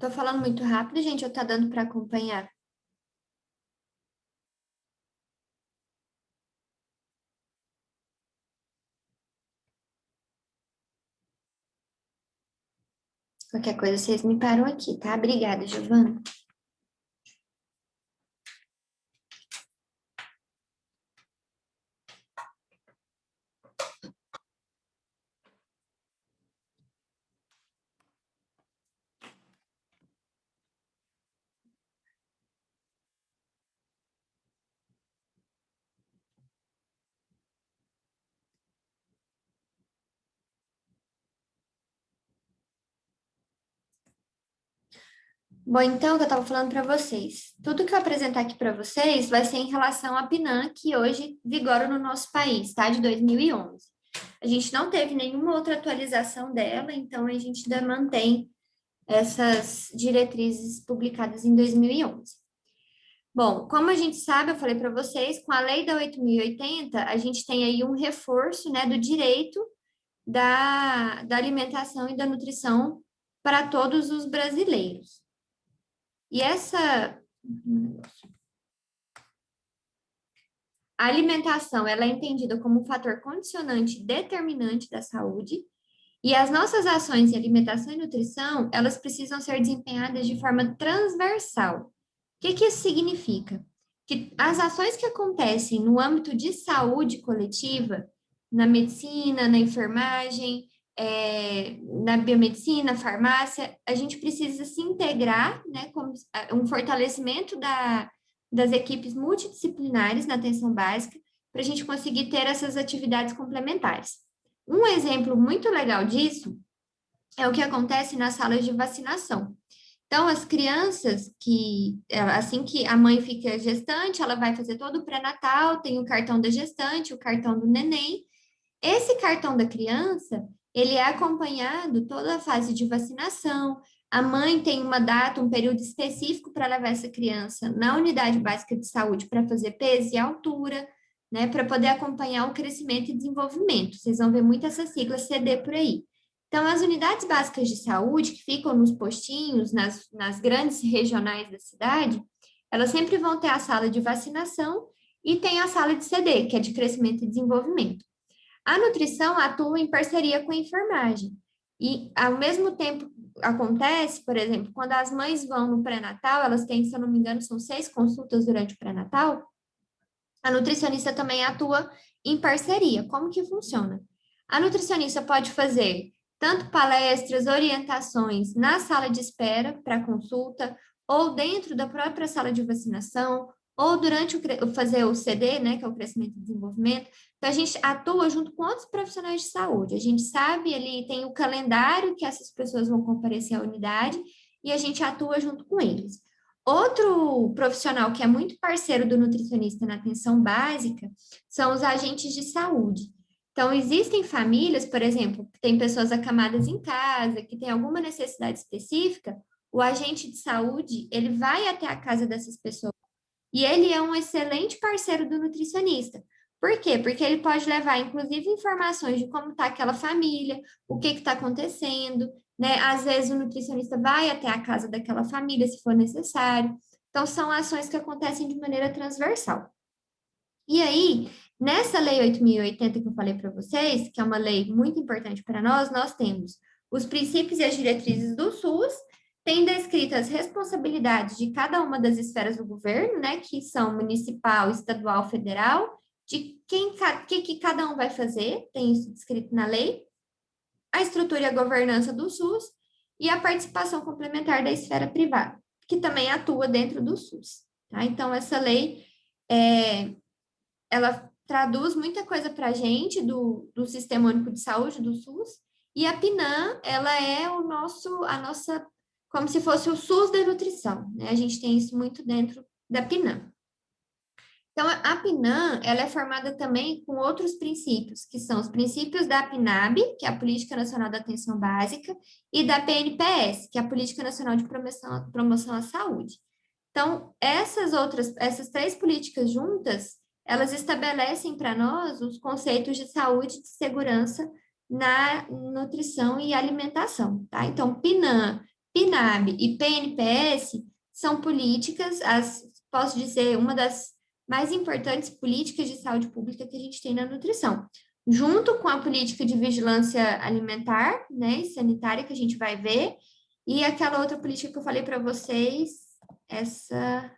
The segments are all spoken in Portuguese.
Tô falando muito rápido, gente, ou tá dando para acompanhar? Qualquer coisa, vocês me param aqui, tá? Obrigada, Giovana. Bom, então, o que eu estava falando para vocês. Tudo que eu apresentar aqui para vocês vai ser em relação à PNAM, que hoje vigora no nosso país, tá? De 2011. A gente não teve nenhuma outra atualização dela, então a gente ainda mantém essas diretrizes publicadas em 2011. Bom, como a gente sabe, eu falei para vocês, com a lei da 8.080, a gente tem aí um reforço, né, do direito da alimentação e da nutrição para todos os brasileiros. E a alimentação, ela é entendida como um fator condicionante determinante da saúde, e as nossas ações em alimentação e nutrição, elas precisam ser desempenhadas de forma transversal. O que que isso significa? Que as ações que acontecem no âmbito de saúde coletiva, na medicina, na enfermagem, na biomedicina, farmácia, a gente precisa se integrar, né, como um fortalecimento das equipes multidisciplinares na atenção básica, para a gente conseguir ter essas atividades complementares. Um exemplo muito legal disso é o que acontece nas salas de vacinação. Então, as crianças assim que a mãe fica gestante, ela vai fazer todo o pré-natal, tem o cartão da gestante, o cartão do neném. Esse cartão da criança, ele é acompanhado toda a fase de vacinação. A mãe tem uma data, um período específico para levar essa criança na unidade básica de saúde para fazer peso e altura, né, para poder acompanhar o crescimento e desenvolvimento. Vocês vão ver muito essa sigla CD por aí. Então, as unidades básicas de saúde, que ficam nos postinhos, nas grandes regionais da cidade, elas sempre vão ter a sala de vacinação e tem a sala de CD, que é de crescimento e desenvolvimento. A nutrição atua em parceria com a enfermagem. E, ao mesmo tempo, acontece, por exemplo, quando as mães vão no pré-natal, elas têm, se eu não me engano, são 6 consultas durante o pré-natal, a nutricionista também atua em parceria. Como que funciona? A nutricionista pode fazer tanto palestras, orientações na sala de espera para consulta, ou dentro da própria sala de vacinação, ou durante fazer o CD, né, que é o crescimento e desenvolvimento. Então, a gente atua junto com outros profissionais de saúde. A gente sabe, ali tem o calendário que essas pessoas vão comparecer à unidade, e a gente atua junto com eles. Outro profissional que é muito parceiro do nutricionista na atenção básica são os agentes de saúde. Então, existem famílias, por exemplo, que tem pessoas acamadas em casa, que tem alguma necessidade específica, o agente de saúde, ele vai até a casa dessas pessoas e ele é um excelente parceiro do nutricionista. Por quê? Porque ele pode levar, inclusive, informações de como está aquela família, o que está acontecendo, né? Às vezes o nutricionista vai até a casa daquela família, se for necessário. Então, são ações que acontecem de maneira transversal. E aí, nessa lei 8.080 que eu falei para vocês, que é uma lei muito importante para nós temos os princípios e as diretrizes do SUS, tem descritas as responsabilidades de cada uma das esferas do governo, né, que são municipal, estadual, federal, de que cada um vai fazer, tem isso descrito na lei, a estrutura e a governança do SUS e a participação complementar da esfera privada, que também atua dentro do SUS. Tá? Então, essa lei ela traduz muita coisa para a gente do Sistema Único de Saúde, do SUS, e a PNAM, ela é a nossa, como se fosse o SUS da nutrição, né? A gente tem isso muito dentro da PNAM. Então, a PNAM, ela é formada também com outros princípios, que são os princípios da PNAB, que é a Política Nacional da Atenção Básica, e da PNPS, que é a Política Nacional de Promoção à Saúde. Então, essas 3 políticas juntas, elas estabelecem para nós os conceitos de saúde e de segurança na nutrição e alimentação, tá? Então, PNAM PNAB e PNPS são políticas, posso dizer, uma das mais importantes políticas de saúde pública que a gente tem na nutrição, junto com a política de vigilância alimentar, né, e sanitária, que a gente vai ver, e aquela outra política que eu falei para vocês, essa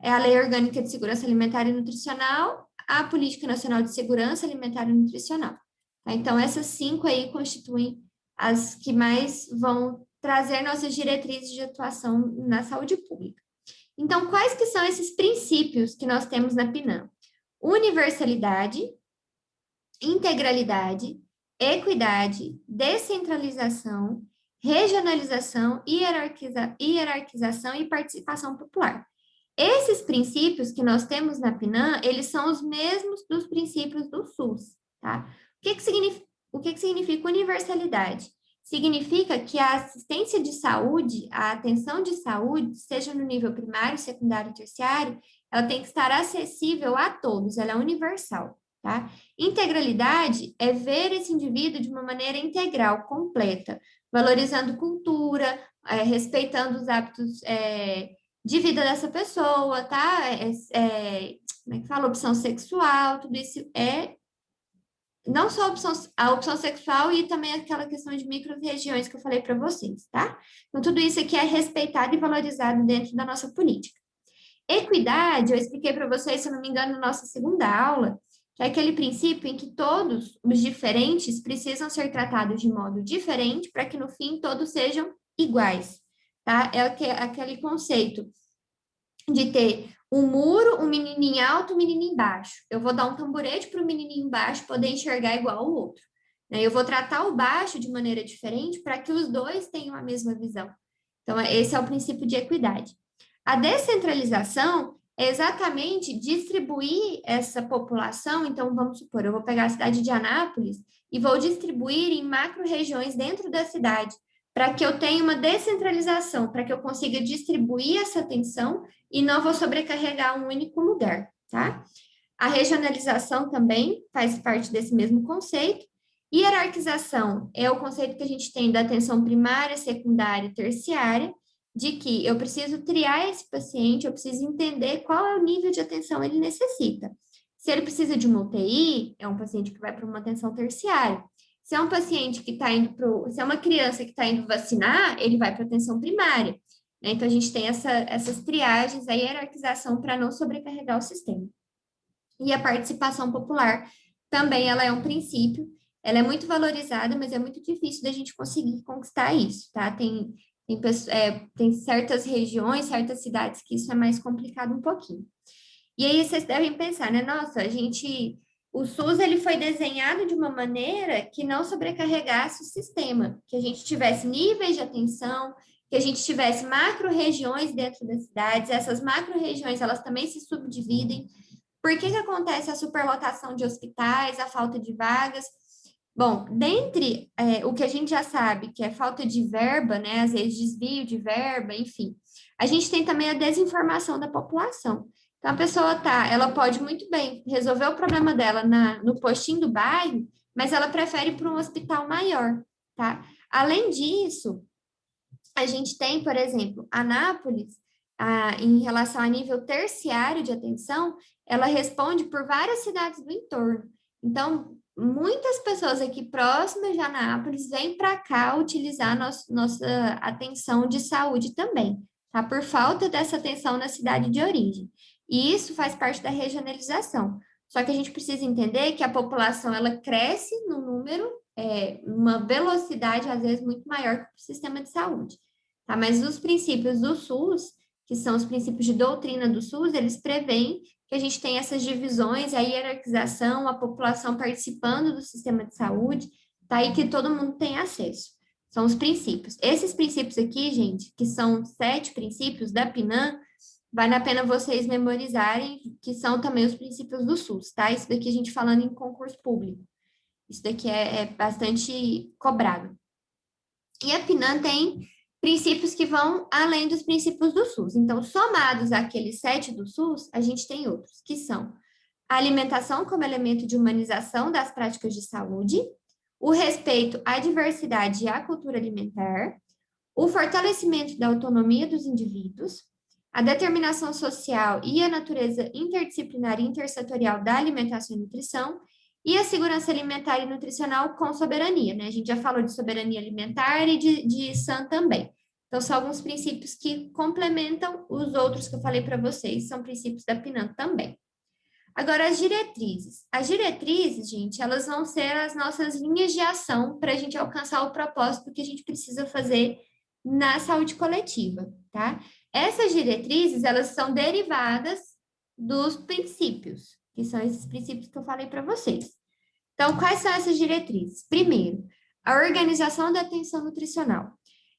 é a Lei Orgânica de Segurança Alimentar e Nutricional, a Política Nacional de Segurança Alimentar e Nutricional. Tá? Então, essas 5 aí constituem as que mais vão trazer nossas diretrizes de atuação na saúde pública. Então, quais que são esses princípios que nós temos na PNAM? Universalidade, integralidade, equidade, descentralização, regionalização, hierarquização e participação popular. Esses princípios que nós temos na PNAM, eles são os mesmos dos princípios do SUS, tá? O que significa universalidade? Significa que a assistência de saúde, a atenção de saúde, seja no nível primário, secundário, terciário, ela tem que estar acessível a todos, ela é universal, tá? Integralidade é ver esse indivíduo de uma maneira integral, completa, valorizando cultura, respeitando os hábitos de vida dessa pessoa, tá? Como é que fala? Opção sexual, tudo isso é não só a opção sexual e também aquela questão de micro-regiões que eu falei para vocês, tá? Então, tudo isso aqui é respeitado e valorizado dentro da nossa política. Equidade, eu expliquei para vocês, se eu não me engano, na nossa segunda aula, que é aquele princípio em que todos os diferentes precisam ser tratados de modo diferente para que, no fim, todos sejam iguais, tá? É aquele conceito de ter um muro, um menininho alto, um menininho baixo. Eu vou dar um tamborete para o menininho baixo poder enxergar igual ao outro. Né? Eu vou tratar o baixo de maneira diferente para que os dois tenham a mesma visão. Então, esse é o princípio de equidade. A descentralização é exatamente distribuir essa população. Então, vamos supor, eu vou pegar a cidade de Anápolis e vou distribuir em macro-regiões dentro da cidade, para que eu tenha uma descentralização, para que eu consiga distribuir essa atenção e não vou sobrecarregar um único lugar, tá? A regionalização também faz parte desse mesmo conceito. Hierarquização é o conceito que a gente tem da atenção primária, secundária e terciária, de que eu preciso triar esse paciente, eu preciso entender qual é o nível de atenção ele necessita. Se ele precisa de uma UTI, é um paciente que vai para uma atenção terciária. Se é um paciente que está indo para. Se é uma criança que está indo vacinar, ele vai para atenção primária. Né? Então, a gente tem essas triagens, a hierarquização para não sobrecarregar o sistema. E a participação popular também ela é um princípio, ela é muito valorizada, mas é muito difícil da gente conseguir conquistar isso, tá? Tem certas regiões, certas cidades que isso é mais complicado um pouquinho. E aí vocês devem pensar, né? Nossa, o SUS ele foi desenhado de uma maneira que não sobrecarregasse o sistema, que a gente tivesse níveis de atenção, que a gente tivesse macro-regiões dentro das cidades, essas macro-regiões elas também se subdividem. Por que acontece a superlotação de hospitais, a falta de vagas? Bom, dentre o que a gente já sabe, que é falta de verba, né, às vezes desvio de verba, enfim, a gente tem também a desinformação da população. Então, a pessoa ela pode muito bem resolver o problema dela no postinho do bairro, mas ela prefere ir para um hospital maior, tá? Além disso, a gente tem, por exemplo, Anápolis, em relação a nível terciário de atenção, ela responde por várias cidades do entorno. Então, muitas pessoas aqui próximas de Anápolis vêm para cá utilizar nossa atenção de saúde também, tá? Por falta dessa atenção na cidade de origem. E isso faz parte da regionalização. Só que a gente precisa entender que a população ela cresce no número, uma velocidade às vezes muito maior que o sistema de saúde. Tá? Mas os princípios do SUS, que são os princípios de doutrina do SUS, eles prevêem que a gente tem essas divisões, a hierarquização, a população participando do sistema de saúde, tá? E que todo mundo tem acesso. São os princípios. Esses princípios aqui, gente, que são 7 princípios da PNAM, vale a pena vocês memorizarem, que são também os princípios do SUS, tá? Isso daqui a gente falando em concurso público. Isso daqui é bastante cobrado. E a PNAM tem princípios que vão além dos princípios do SUS. Então, somados àqueles 7 do SUS, a gente tem outros, que são a alimentação como elemento de humanização das práticas de saúde, o respeito à diversidade e à cultura alimentar, o fortalecimento da autonomia dos indivíduos, a determinação social e a natureza interdisciplinar e intersetorial da alimentação e nutrição, e a segurança alimentar e nutricional com soberania, né? A gente já falou de soberania alimentar e de SAN também. Então, são alguns princípios que complementam os outros que eu falei para vocês, são princípios da PNAM também. Agora, as diretrizes. As diretrizes, gente, elas vão ser as nossas linhas de ação para a gente alcançar o propósito que a gente precisa fazer na saúde coletiva, tá? Essas diretrizes, elas são derivadas dos princípios, que são esses princípios que eu falei para vocês. Então, quais são essas diretrizes? Primeiro, a organização da atenção nutricional.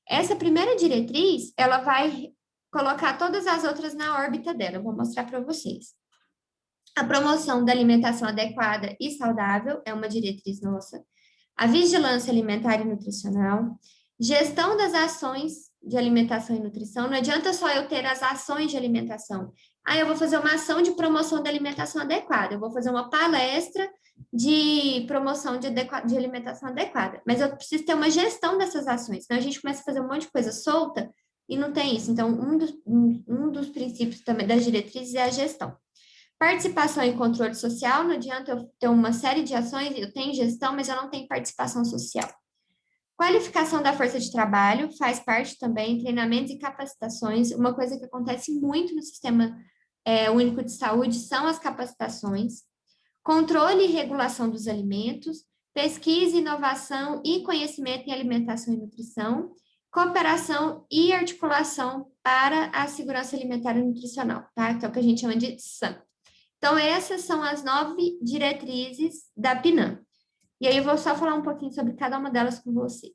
Essa primeira diretriz, ela vai colocar todas as outras na órbita dela. Eu vou mostrar para vocês. A promoção da alimentação adequada e saudável é uma diretriz nossa. A vigilância alimentar e nutricional. Gestão das ações de alimentação e nutrição. Não adianta só eu ter as ações de alimentação. Ah, eu vou fazer uma ação de promoção da alimentação adequada. Eu vou fazer uma palestra de promoção de alimentação adequada. Mas eu preciso ter uma gestão dessas ações. Senão a gente começa a fazer um monte de coisa solta e não tem isso. Então, um dos princípios também das diretrizes é a gestão. Participação e controle social, não adianta eu ter uma série de ações, eu tenho gestão, mas eu não tenho participação social. Qualificação da força de trabalho faz parte também, treinamentos e capacitações. Uma coisa que acontece muito no Sistema Único de Saúde são as capacitações. Controle e regulação dos alimentos, pesquisa, inovação e conhecimento em alimentação e nutrição, cooperação e articulação para a segurança alimentar e nutricional, tá? Que é o que a gente chama de SAM. Então, essas são as 9 diretrizes da PNAM. E aí, eu vou só falar um pouquinho sobre cada uma delas com vocês.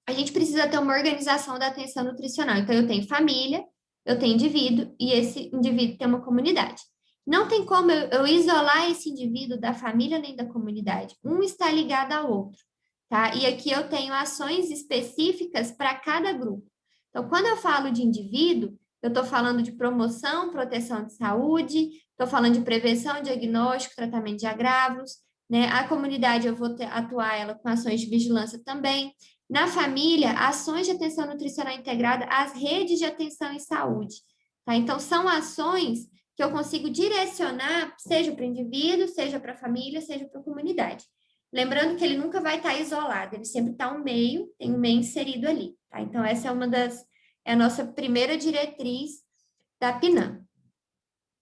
A gente precisa ter uma organização da atenção nutricional. Então, eu tenho família, eu tenho indivíduo, e esse indivíduo tem uma comunidade. Não tem como eu isolar esse indivíduo da família nem da comunidade. Um está ligado ao outro, tá? E aqui eu tenho ações específicas para cada grupo. Então, quando eu falo de indivíduo, eu estou falando de promoção, proteção de saúde, estou falando de prevenção, diagnóstico, tratamento de agravos, né? A comunidade, eu vou atuar ela com ações de vigilância também. Na família, ações de atenção nutricional integrada às redes de atenção em saúde, tá? Então, são ações que eu consigo direcionar, seja para o indivíduo, seja para a família, seja para a comunidade. Lembrando que ele nunca vai estar isolado, ele sempre está tem um meio inserido ali, tá? Então, essa é a nossa primeira diretriz da PNAM.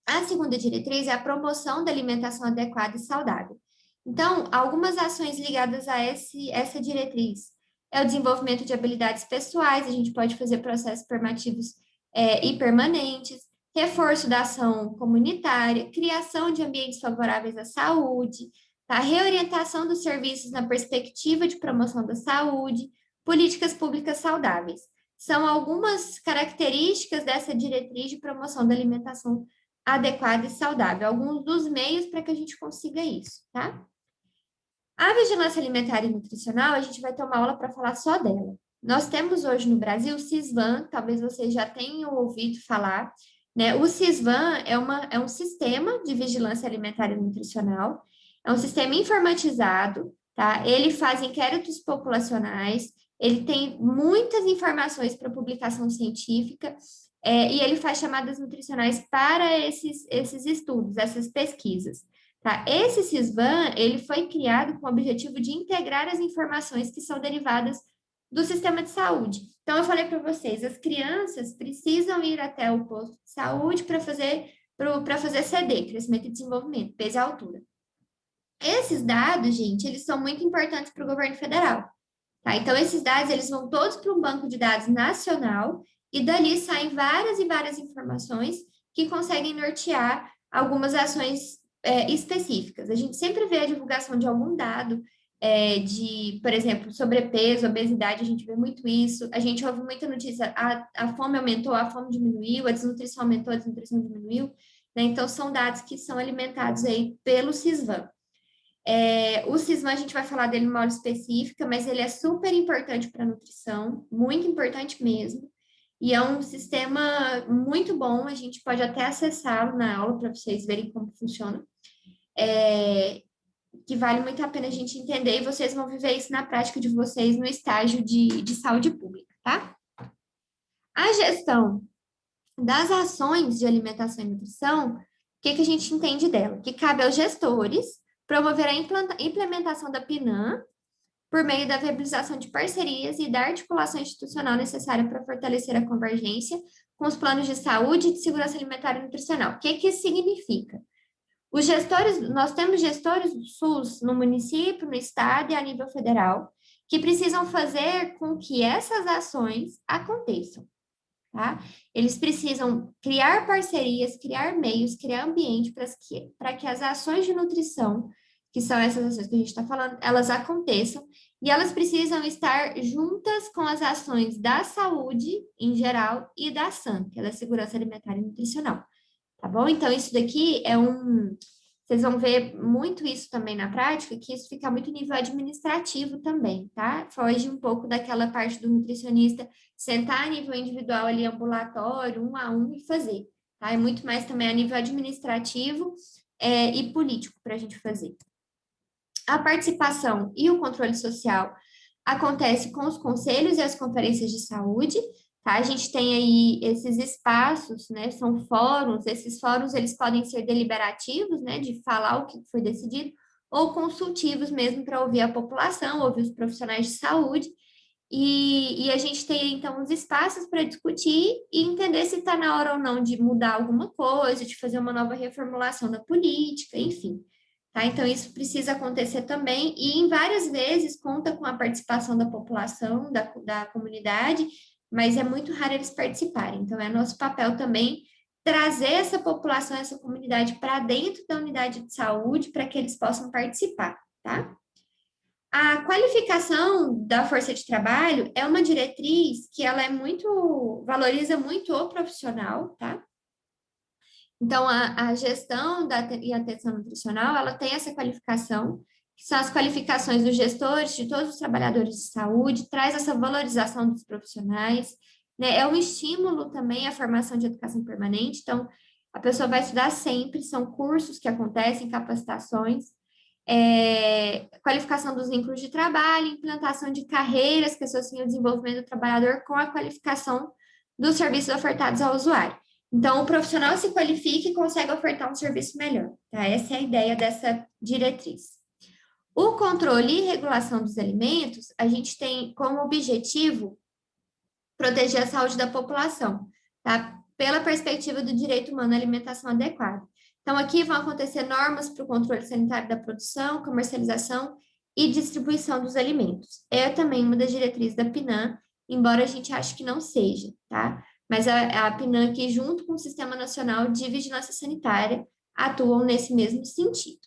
A segunda diretriz é a promoção da alimentação adequada e saudável. Então, algumas ações ligadas a essa diretriz é o desenvolvimento de habilidades pessoais, a gente pode fazer processos formativos e permanentes, reforço da ação comunitária, criação de ambientes favoráveis à saúde, tá? Reorientação dos serviços na perspectiva de promoção da saúde, políticas públicas saudáveis. São algumas características dessa diretriz de promoção da alimentação adequada e saudável, alguns dos meios para que a gente consiga isso, tá? A vigilância alimentar e nutricional, a gente vai ter uma aula para falar só dela. Nós temos hoje no Brasil o CISVAN, talvez vocês já tenham ouvido falar, né? O CISVAN é um sistema de vigilância alimentar e nutricional, é um sistema informatizado, tá? Ele faz inquéritos populacionais, ele tem muitas informações para publicação científica, e ele faz chamadas nutricionais para esses estudos, essas pesquisas. Tá? Esse CISVAN, ele foi criado com o objetivo de integrar as informações que são derivadas do sistema de saúde. Então, eu falei para vocês, as crianças precisam ir até o posto de saúde para fazer CD, crescimento e desenvolvimento, peso e altura. Esses dados, gente, eles são muito importantes para o governo federal. Tá? Então, esses dados, eles vão todos para um banco de dados nacional e dali saem várias e várias informações que conseguem nortear algumas ações específicas. A gente sempre vê a divulgação de algum dado por exemplo, sobrepeso, obesidade, a gente vê muito isso. A gente ouve muita notícia, a fome aumentou, a fome diminuiu, a desnutrição aumentou, a desnutrição diminuiu. Né? Então, são dados que são alimentados aí pelo CISVAN. O CISVAN, a gente vai falar dele numa aula específica, mas ele é super importante para a nutrição, muito importante mesmo. E é um sistema muito bom, a gente pode até acessá-lo na aula para vocês verem como funciona. Que vale muito a pena a gente entender e vocês vão viver isso na prática de vocês no estágio de saúde pública, tá? A gestão das ações de alimentação e nutrição, o que que a gente entende dela? Que cabe aos gestores promover a implementação da PNAM por meio da viabilização de parcerias e da articulação institucional necessária para fortalecer a convergência com os planos de saúde e de segurança alimentar e nutricional. O que que isso significa? Os gestores, nós temos gestores do SUS no município, no estado e a nível federal, que precisam fazer com que essas ações aconteçam, tá? Eles precisam criar parcerias, criar meios, criar ambiente para que as ações de nutrição, que são essas ações que a gente está falando, elas aconteçam e elas precisam estar juntas com as ações da saúde em geral e da SAN, que é da Segurança Alimentar e Nutricional, tá bom? Então, isso daqui é um. Vocês vão ver muito isso também na prática, que isso fica muito em nível administrativo também, tá? Foge um pouco daquela parte do nutricionista sentar a nível individual ali, ambulatório, um a um e fazer, tá? É muito mais também a nível administrativo e político para a gente fazer. A participação e o controle social acontece com os conselhos e as conferências de saúde, tá? A gente tem aí esses espaços, né? São fóruns, esses fóruns eles podem ser deliberativos, né? De falar o que foi decidido, ou consultivos mesmo para ouvir a população, ouvir os profissionais de saúde. E a gente tem, então, os espaços para discutir e entender se está na hora ou não de mudar alguma coisa, de fazer uma nova reformulação da política, enfim. Tá? Então, isso precisa acontecer também, e em várias vezes conta com a participação da população, da comunidade, mas é muito raro eles participarem. Então, é nosso papel também trazer essa população, essa comunidade para dentro da unidade de saúde, para que eles possam participar, tá? A qualificação da força de trabalho é uma diretriz que ela é muito, valoriza muito o profissional, tá? Então, a gestão e atenção nutricional, ela tem essa qualificação, que são as qualificações dos gestores, de todos os trabalhadores de saúde, traz essa valorização dos profissionais, né? É um estímulo também à formação de educação permanente, então, a pessoa vai estudar sempre, são cursos que acontecem, capacitações, qualificação dos vínculos de trabalho, implantação de carreiras que associam o desenvolvimento do trabalhador com a qualificação dos serviços ofertados ao usuário. Então, o profissional se qualifica e consegue ofertar um serviço melhor, tá? Essa é a ideia dessa diretriz. O controle e regulação dos alimentos, a gente tem como objetivo proteger a saúde da população, tá? Pela perspectiva do direito humano à alimentação adequada. Então, aqui vão acontecer normas para o controle sanitário da produção, comercialização e distribuição dos alimentos. É também uma das diretrizes da PNAM, embora a gente ache que não seja, tá? Mas a PNAM aqui, junto com o Sistema Nacional de Vigilância Sanitária, atuam nesse mesmo sentido.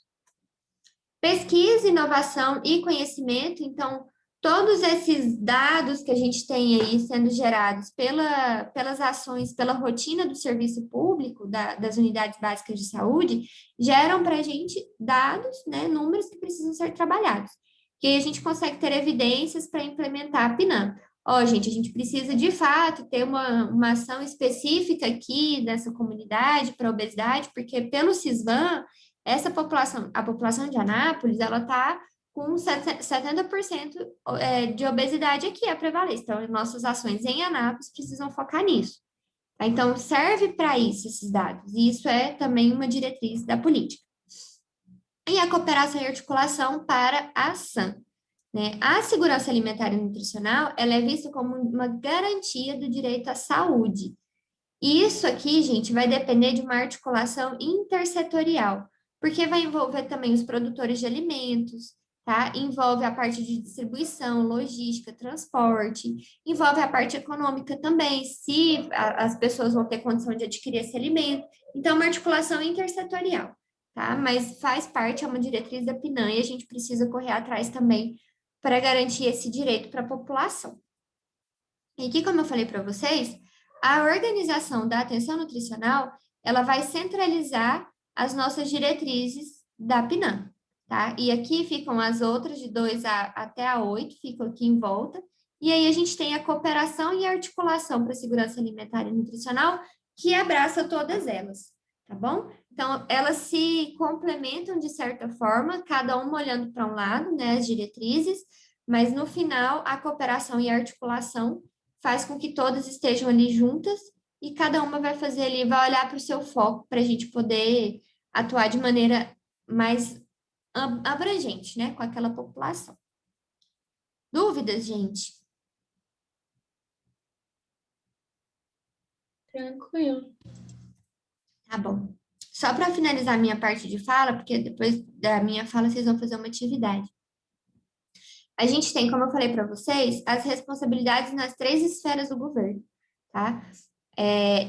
Pesquisa, inovação e conhecimento, então, todos esses dados que a gente tem aí sendo gerados pelas ações, pela rotina do serviço público, das unidades básicas de saúde, geram para a gente dados, né, números que precisam ser trabalhados. Que aí a gente consegue ter evidências para implementar a PNAM. Ó, gente, a gente precisa de fato ter uma ação específica aqui nessa comunidade para obesidade, porque pelo CISVAN, essa população, a população de Anápolis, ela está com 70% de obesidade aqui, a prevalência. Então, nossas ações em Anápolis precisam focar nisso. Tá? Então, serve para isso esses dados, e isso é também uma diretriz da política. E a cooperação e articulação para a ação. Né? A segurança alimentar e nutricional, ela é vista como uma garantia do direito à saúde. E isso aqui, gente, vai depender de uma articulação intersetorial, porque vai envolver também os produtores de alimentos, tá? Envolve a parte de distribuição, logística, transporte, envolve a parte econômica também, se as pessoas vão ter condição de adquirir esse alimento. Então, uma articulação intersetorial, tá? Mas faz parte, é uma diretriz da PNAM e a gente precisa correr atrás também para garantir esse direito para a população. E aqui, como eu falei para vocês, a organização da atenção nutricional, ela vai centralizar as nossas diretrizes da PNAM, tá? E aqui ficam as outras, de 2 até a 8, ficam aqui em volta. E aí a gente tem a cooperação e a articulação para a segurança alimentar e nutricional, que abraça todas elas, tá bom? Então, elas se complementam de certa forma, cada uma olhando para um lado, né, as diretrizes, mas no final, a cooperação e a articulação faz com que todas estejam ali juntas e cada uma vai fazer ali, vai olhar para o seu foco para a gente poder atuar de maneira mais abrangente, né, com aquela população. Dúvidas, gente? Tranquilo. Tá bom. Só para finalizar a minha parte de fala, porque depois da minha fala vocês vão fazer uma atividade. A gente tem, como eu falei para vocês, as responsabilidades nas três esferas do governo, tá?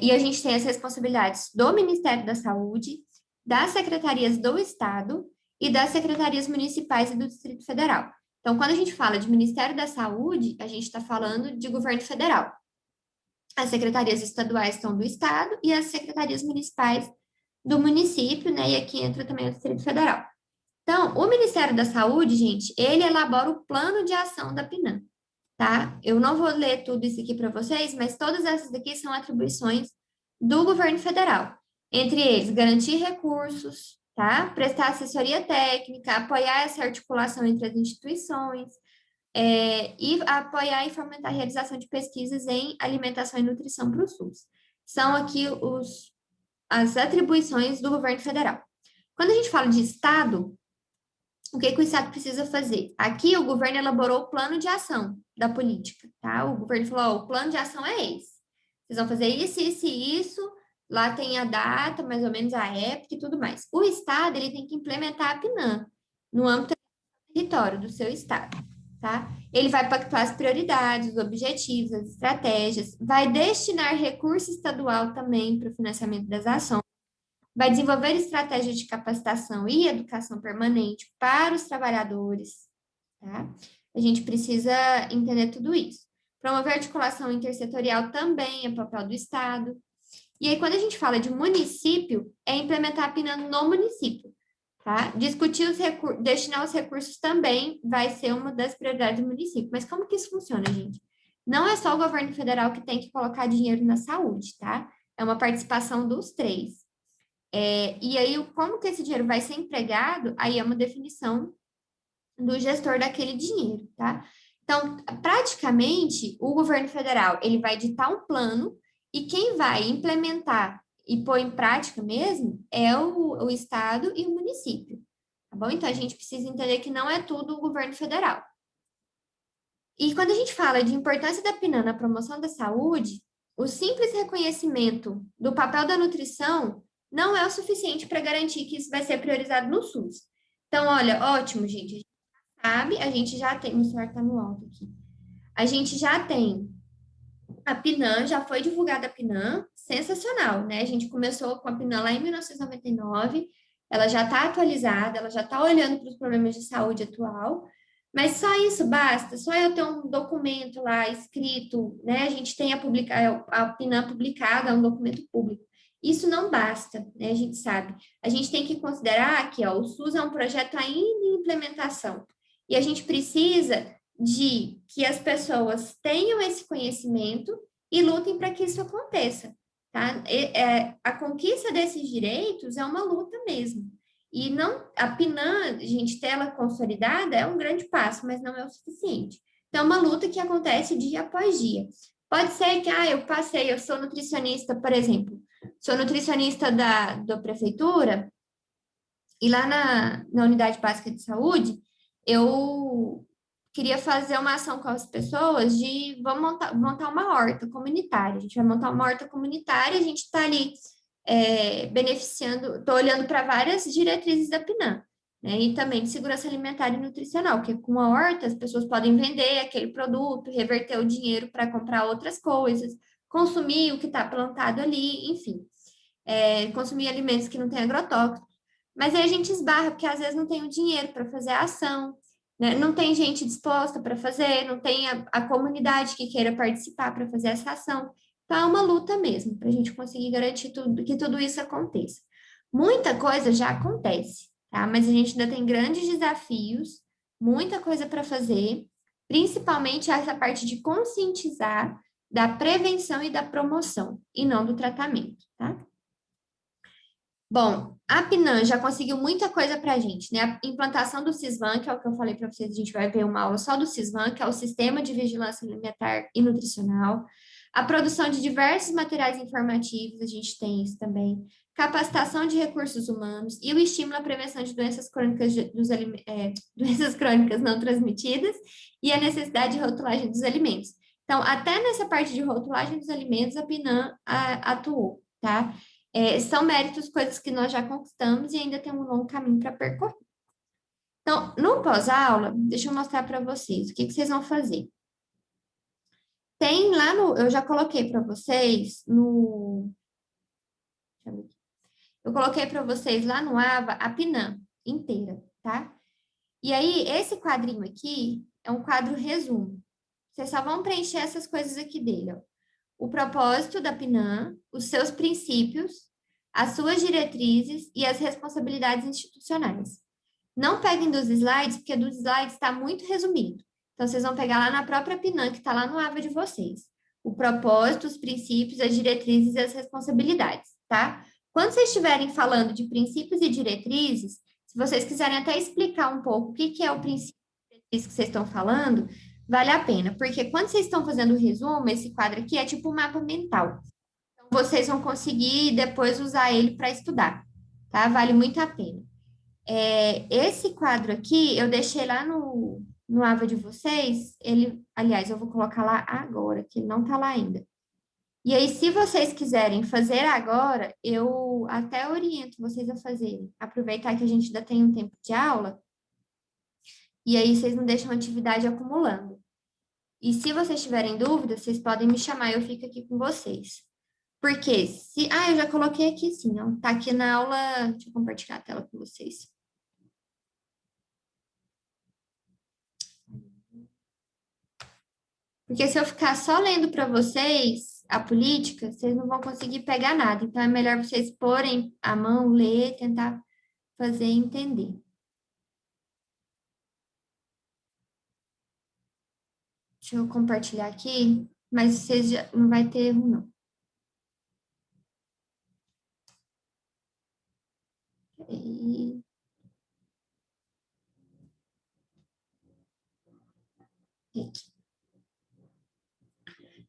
E a gente tem as responsabilidades do Ministério da Saúde, das secretarias do Estado e das secretarias municipais e do Distrito Federal. Então, quando a gente fala de Ministério da Saúde, a gente está falando de governo federal. As secretarias estaduais estão do Estado e as secretarias municipais do município, né? E aqui entra também o Distrito Federal. Então, o Ministério da Saúde, gente, ele elabora o plano de ação da PNAM, tá? Eu não vou ler tudo isso aqui para vocês, mas todas essas aqui são atribuições do governo federal. Entre eles, garantir recursos, tá? Prestar assessoria técnica, apoiar essa articulação entre as instituições, e apoiar e fomentar a realização de pesquisas em alimentação e nutrição para o SUS. São aqui as atribuições do governo federal. Quando a gente fala de Estado, o que o Estado precisa fazer? Aqui o governo elaborou o plano de ação da política, tá? O governo falou, o plano de ação é esse. Vocês vão fazer isso, isso e isso, lá tem a data, mais ou menos a época e tudo mais. O Estado, ele tem que implementar a PNAM no âmbito do território do seu Estado, tá? Ele vai pactuar as prioridades, os objetivos, as estratégias, vai destinar recurso estadual também para o financiamento das ações, vai desenvolver estratégias de capacitação e educação permanente para os trabalhadores, tá? A gente precisa entender tudo isso. Promover articulação intersetorial também é papel do Estado. E aí, quando a gente fala de município, é implementar a PNAM no município, tá? Discutir os recursos, destinar os recursos também vai ser uma das prioridades do município. Mas como que isso funciona, gente? Não é só o governo federal que tem que colocar dinheiro na saúde, tá? É uma participação dos três. E aí, como que esse dinheiro vai ser empregado, aí é uma definição do gestor daquele dinheiro, tá? Então, praticamente, o governo federal, ele vai ditar um plano e quem vai implementar e pôr em prática mesmo é o Estado e o município, tá bom? Então, a gente precisa entender que não é tudo o governo federal. E quando a gente fala de importância da PNAM na promoção da saúde, o simples reconhecimento do papel da nutrição não é o suficiente para garantir que isso vai ser priorizado no SUS. Então, olha, ótimo, gente. A gente já tem. O celular está no alto aqui. A gente já tem a PNAM, já foi divulgada a PNAM, sensacional, né? A gente começou com a PNAM lá em 1999, ela já está atualizada, ela já está olhando para os problemas de saúde atual, mas só isso basta, só eu ter um documento lá escrito, né? A gente tem a PNAM publicada, é um documento público. Isso não basta, né? A gente sabe. A gente tem que considerar que ó, o SUS é um projeto ainda em implementação. E a gente precisa de que as pessoas tenham esse conhecimento e lutem para que isso aconteça, tá? A conquista desses direitos é uma luta mesmo. E não, a PNAM, gente, ter ela consolidada é um grande passo, mas não é o suficiente. Então, é uma luta que acontece dia após dia. Pode ser que, eu sou nutricionista, por exemplo, sou nutricionista da prefeitura, e lá na unidade básica de saúde, eu queria fazer uma ação com as pessoas de vamos montar uma horta comunitária. A gente vai montar uma horta comunitária, a gente está ali beneficiando, estou olhando para várias diretrizes da PNAM, né? E também de segurança alimentar e nutricional, que com a horta as pessoas podem vender aquele produto, reverter o dinheiro para comprar outras coisas, consumir o que está plantado ali, enfim, consumir alimentos que não têm agrotóxicos. Mas aí a gente esbarra, porque às vezes não tem o dinheiro para fazer a ação, né? Não tem gente disposta para fazer, não tem a comunidade que queira participar para fazer essa ação. Então, é uma luta mesmo, para a gente conseguir garantir que tudo isso aconteça. Muita coisa já acontece, tá? Mas a gente ainda tem grandes desafios, muita coisa para fazer, principalmente essa parte de conscientizar da prevenção e da promoção, e não do tratamento, tá? Bom, a PNAN já conseguiu muita coisa para a gente, né? A implantação do SISVAN, que é o que eu falei para vocês, a gente vai ver uma aula só do SISVAN, que é o Sistema de Vigilância Alimentar e Nutricional. A produção de diversos materiais informativos, a gente tem isso também. Capacitação de recursos humanos e o estímulo à prevenção de doenças crônicas, doenças crônicas não transmitidas e a necessidade de rotulagem dos alimentos. Então, até nessa parte de rotulagem dos alimentos, a PNAN atuou, tá? São méritos, coisas que nós já conquistamos e ainda tem um longo caminho para percorrer. Então, no pós-aula, deixa eu mostrar para vocês o que vocês vão fazer. Tem lá no, eu já coloquei para vocês no, eu coloquei para vocês lá no AVA a PNAM inteira, tá? E aí, esse quadrinho aqui é um quadro resumo. Vocês só vão preencher essas coisas aqui dele, ó. O propósito da PNAM, os seus princípios, as suas diretrizes e as responsabilidades institucionais. Não peguem dos slides, porque dos slides está muito resumido. Então, vocês vão pegar lá na própria PNAM, que está lá no AVA de vocês. O propósito, os princípios, as diretrizes e as responsabilidades, tá? Quando vocês estiverem falando de princípios e diretrizes, se vocês quiserem até explicar um pouco o que que é o princípio e diretriz que vocês estão falando, vale a pena, porque quando vocês estão fazendo o resumo, esse quadro aqui é tipo um mapa mental. Então, vocês vão conseguir depois usar ele para estudar, tá? Vale muito a pena. Esse quadro aqui, eu deixei lá no AVA de vocês, ele, aliás, eu vou colocar lá agora, que ele não tá lá ainda. E aí, se vocês quiserem fazer agora, eu até oriento vocês a fazerem. Aproveitar que a gente ainda tem um tempo de aula, e aí vocês não deixam a atividade acumulando. E se vocês tiverem dúvidas, vocês podem me chamar, eu fico aqui com vocês. Porque se... Ah, eu já coloquei aqui sim, ó. Tá aqui na aula... Deixa eu compartilhar a tela com vocês. Porque se eu ficar só lendo para vocês a política, vocês não vão conseguir pegar nada. Então, é melhor vocês porem a mão, ler, tentar fazer entender. Deixa eu compartilhar aqui, mas vocês já... não vai ter erro, não. E... Aqui.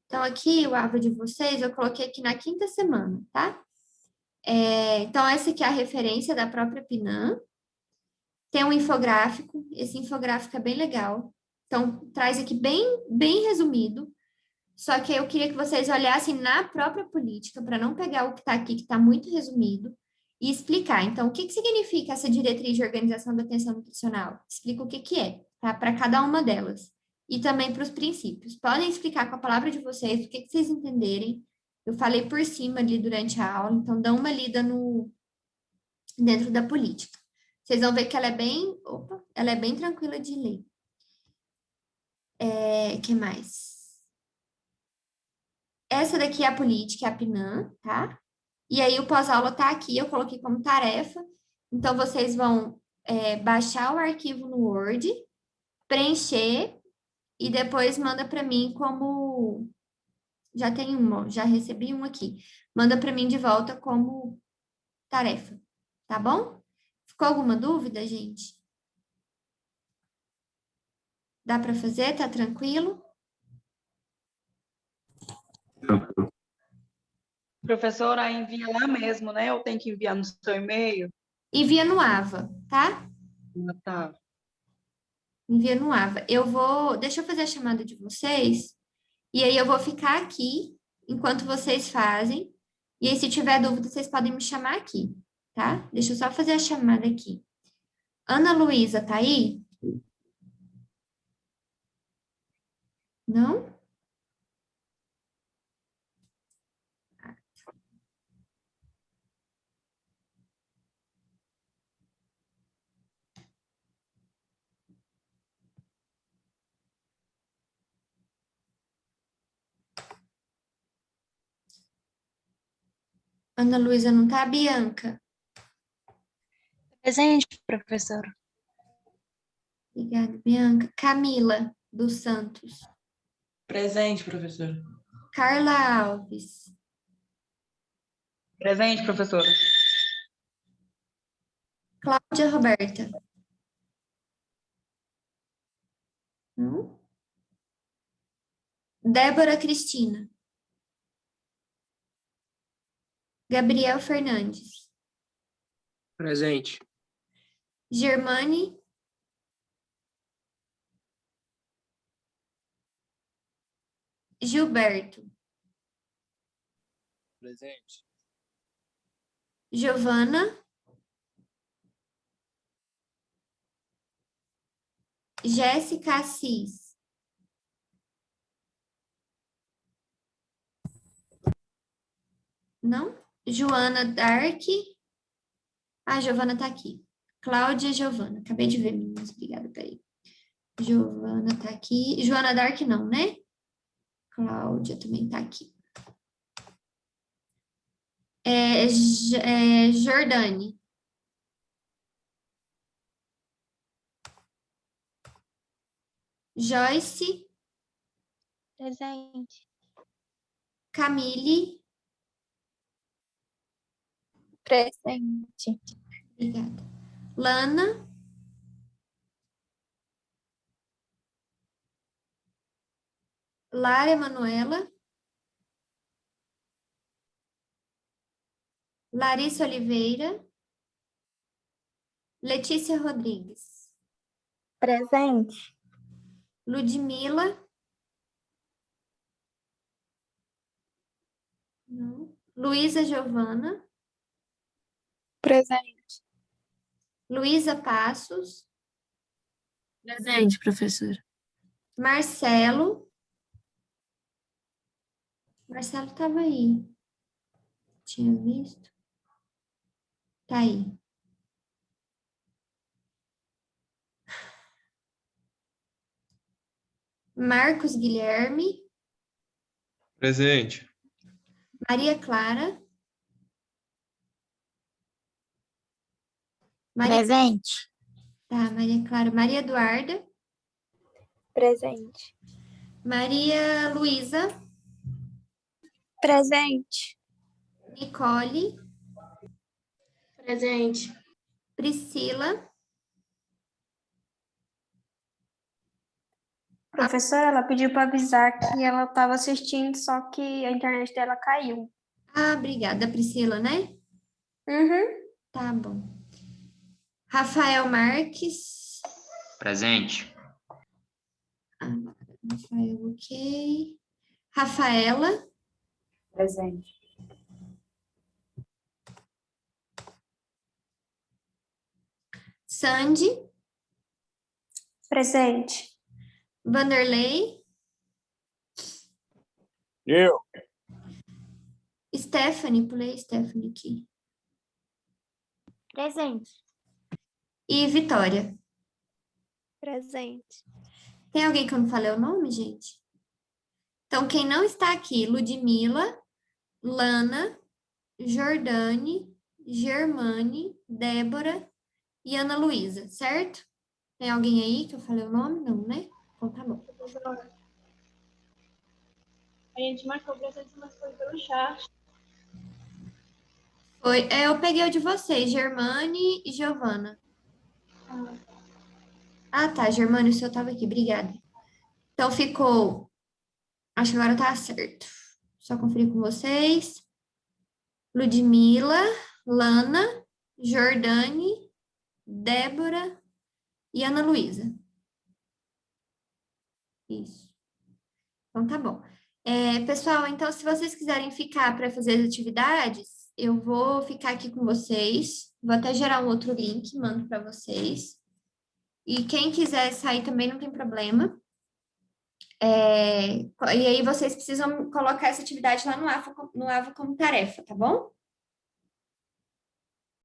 Então, aqui, o aba de vocês, eu coloquei aqui na quinta semana, tá? Então, essa aqui é a referência da própria PNAM. Tem um infográfico, esse infográfico é bem legal. Então, traz aqui bem resumido. Só que eu queria que vocês olhassem na própria política, para não pegar o que está aqui, que está muito resumido, e explicar. Então, o que que significa essa diretriz de organização da atenção nutricional? Explica o que que é, tá? Para cada uma delas. E também para os princípios. Podem explicar com a palavra de vocês, o que que vocês entenderem. Eu falei por cima ali durante a aula, então dão uma lida dentro da política. Vocês vão ver que ela é bem tranquila de ler. Que mais? Essa daqui é a política, é a PNAM, tá? E aí o pós-aula tá aqui, eu coloquei como tarefa. Então, vocês vão baixar o arquivo no Word, preencher e depois manda para mim como... Já tem um, já recebi um aqui. Manda para mim de volta como tarefa, tá bom? Ficou alguma dúvida, gente? Dá para fazer? Tá tranquilo? Professora, envia lá mesmo, né? Eu tenho que enviar no seu e-mail? Envia no AVA, tá? Ah, tá. Envia no AVA. Deixa eu fazer a chamada de vocês, e aí eu vou ficar aqui enquanto vocês fazem. E aí, se tiver dúvida, vocês podem me chamar aqui, tá? Deixa eu só fazer a chamada aqui. Ana Luísa, tá aí? Não? Ana Luísa não tá? Bianca? Presente, professora. Obrigada, Bianca. Camila dos Santos. Presente, professora. Carla Alves. Presente, professora. Cláudia Roberta. Não? Débora Cristina. Gabriel Fernandes. Presente. Germane. Gilberto. Presente. Giovana. Jéssica Assis. Não? Joana Dark. Ah, a Giovana tá aqui. Cláudia e Giovana. Acabei de ver, meninas. Obrigada, peraí. Giovana tá aqui. Joana Dark não, né? Cláudia também tá aqui. Jordane. Joyce. Presente. Camille. Presente. Obrigada. Lana. Lara Emanuela. Larissa Oliveira. Letícia Rodrigues. Presente. Ludmila. Não. Luísa Giovana. Presente. Luísa Passos. Presente, professora. Marcelo. Marcelo estava aí. Tinha visto? Tá aí. Marcos Guilherme. Presente. Maria Clara. Maria, Presente. tá, Maria Clara. Maria Eduarda. Presente. Maria Luísa. Presente. Nicole. Presente. Priscila. Professora, ela pediu para avisar que ela estava assistindo, só que a internet dela caiu. Ah, obrigada, Priscila, né? Uhum. Tá bom. Rafael Marques. Presente. Rafael, ok. Rafaela. Presente. Sandy. Presente. Vanderlei. Eu. Stephanie, pulei Stephanie aqui. Presente. E Vitória. Presente. Tem alguém que eu não falei o nome, gente? Então, quem não está aqui, Ludmila, Lana, Jordane, Germane, Débora e Ana Luísa, certo? Tem alguém aí que eu falei o nome? Não, né? Então tá bom. A gente marcou presença, mas foi pelo chat. Eu peguei o de vocês, Germane e Giovana. Ah, tá, Germane, o seu estava aqui, obrigada. Então ficou. Acho que agora tá certo. Só conferir com vocês. Ludmila, Lana, Jordane, Débora e Ana Luísa. Isso. Então tá bom. Pessoal, então se vocês quiserem ficar para fazer as atividades, eu vou ficar aqui com vocês. Vou até gerar um outro link, mando para vocês. E quem quiser sair também não tem problema. E aí vocês precisam colocar essa atividade lá no AVA como tarefa, tá bom?